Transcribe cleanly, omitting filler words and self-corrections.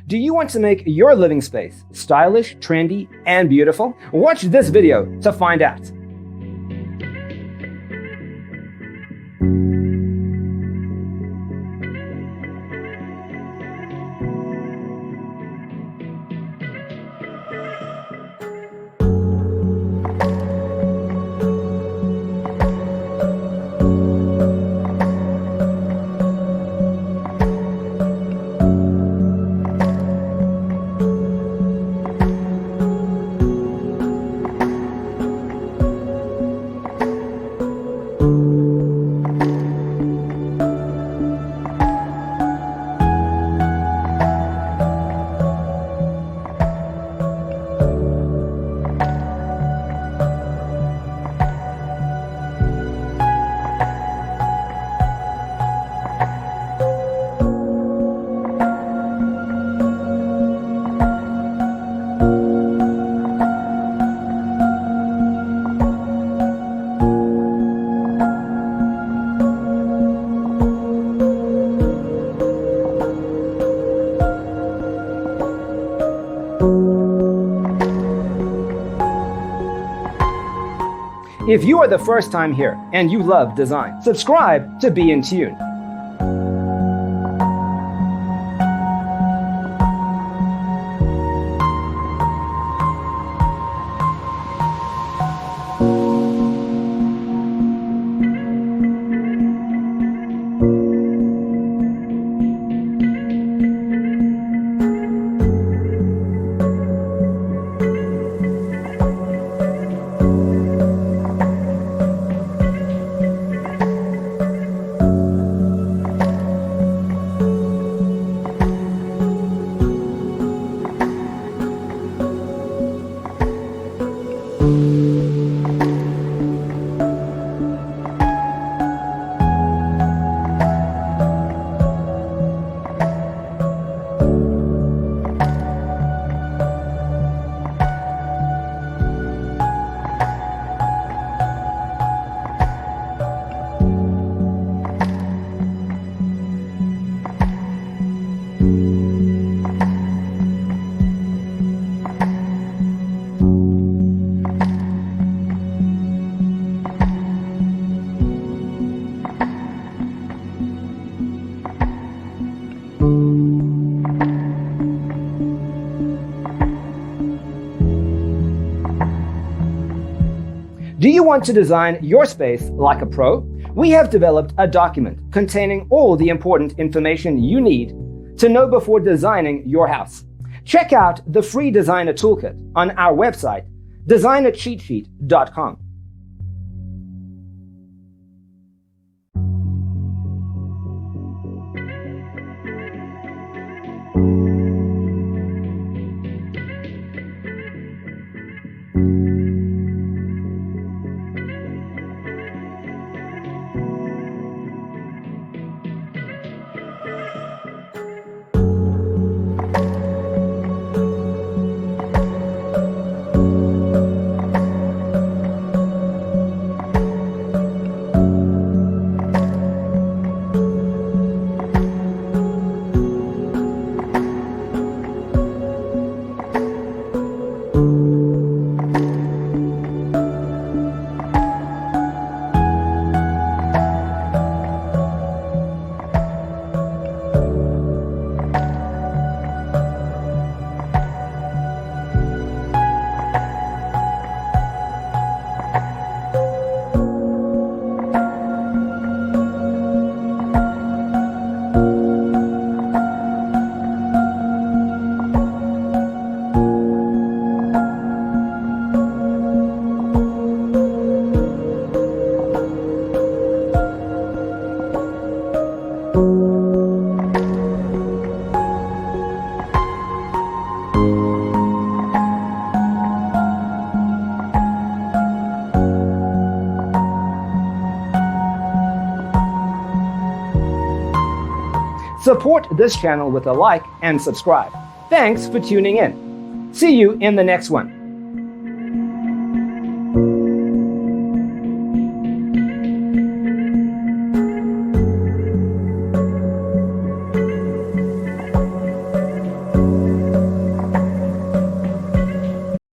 Do you want to make your living space stylish, trendy, and beautiful? Watch this video to find out. If you are the first time here and you love design, subscribe to Be in Tune. Do you want to design your space like a pro? We have developed a document containing all the important information you need to know before designing your house. Check out the free designer toolkit on our website, designercheatsheet.com. Support this channel with a like and subscribe. Thanks for tuning in. See you in the next one.